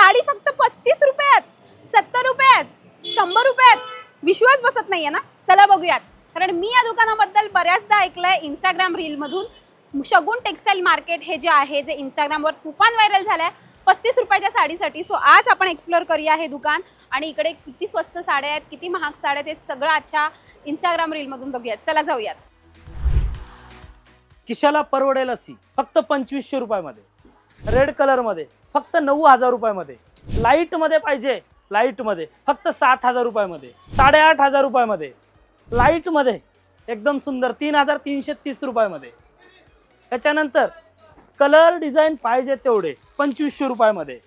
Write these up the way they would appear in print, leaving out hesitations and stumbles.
साडी फक्त 35 रुपयात, 70 रुपयात, 100 रुपयात. विश्वास बसत नाहीये ना? चला बघूयात. कारण मी या दुकानाबद्दल बऱ्याचदा ऐकलंय इंस्टाग्राम रील मधून. शगुन टेक्सटाईल मार्केट हे जे आहे जे इंस्टाग्रामवर तुफान व्हायरल झालंय 35 रुपयाच्या साडीसाठी. सो आज आपण एक्सप्लोर करूया हे दुकान आणि इकडे किती स्वस्त साड्या आहेत, किती महाग साड्या आहेत, हे सगळं आजच्या इंस्टाग्राम रील मधून बघूयात. चला जाऊयात. किशाला परवडेल अशी फक्त 2500 रुपयामध्ये, रेड कलर मध्ये फक्त 9000 रुपयामध्ये, लाईट मध्ये पाहिजे लाईट मध्ये फक्त 7000 रुपयामध्ये, 8500 रुपयामध्ये, लाईट मध्ये एकदम सुंदर 3330 रुपयामध्ये. त्याच्यानंतर कलर डिझाईन पाहिजे तेवढे 2500 रुपयामध्ये.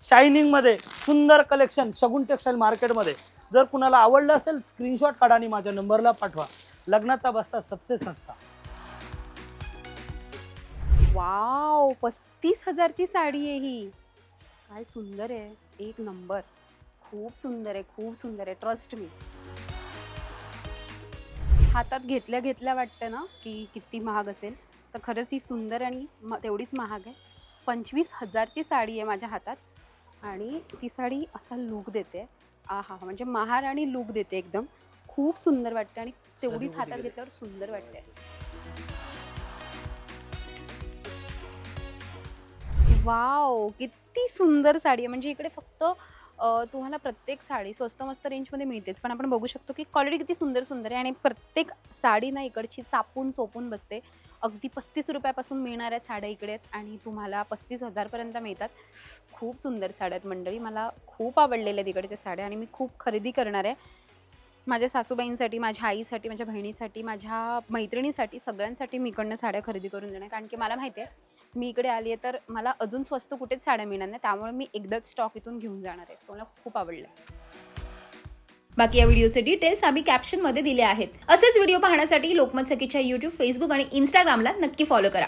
शायनिंग मध्ये सुंदर कलेक्शन शगुन टेक्सटाईल मार्केटमध्ये. जर कुणाला आवडलं असेल स्क्रीनशॉट काढा आणि माझ्या नंबरला पाठवा. लग्नाचा बस्ता सबसे सस्ता. वाव, 35,000ची साडी आहे ही. काय सुंदर आहे, एक नंबर. खूप सुंदर आहे, खूप सुंदर आहे. Trust me. हातात घेतल्या घेतल्या वाटतं ना की किती महाग असेल, तर खरंच ही सुंदर आणि तेवढीच महाग आहे. 25,000ची साडी आहे माझ्या हातात आणि ती साडी असा लुक देते. आहा, म्हणजे महाराणी लुक देते एकदम. खूप सुंदर वाटते आणि तेवढीच हातात घेतल्यावर सुंदर वाटते. वाव, किती सुंदर साडी आहे. म्हणजे इकडे फक्त तुम्हाला प्रत्येक साडी स्वस्त मस्त रेंजमध्ये मिळतेच, पण आपण बघू शकतो की क्वालिटी किती सुंदर सुंदर आहे आणि प्रत्येक साडी ना इकडची चापून चोपून बसते. अगदी 35 रुपयापासून मिळणाऱ्या साड्या इकडे आहेत आणि तुम्हाला 35,000 पर्यंत मिळतात. खूप सुंदर साड्या आहेत मंडळी. मला खूप आवडलेल्या आहेत इकडच्या साड्या आणि मी खूप खरेदी करणार आहे. माझ्या सासूबाईंसाठी, माझ्या आईसाठी, माझ्या बहिणीसाठी, माझ्या मैत्रिणीसाठी, सगळ्यांसाठी मी इकडनं साड्या खरेदी करून देणार. कारण की मला माहिती आहे मी इकडे आली आहे तर मला अजून स्वस्त कुठेच साड्या मिळणार नाही, त्यामुळे मी एकदाच स्टॉक इथून घेऊन जाणार आहे. सो मला खूप आवडलं. बाकी या व्हिडिओचे डिटेल्स आम्ही कॅप्शनमध्ये दिले आहेत. असेच व्हिडिओ पाहण्यासाठी लोकमत सखीच्या YouTube, Facebook आणि Instagramला नक्की फॉलो करा.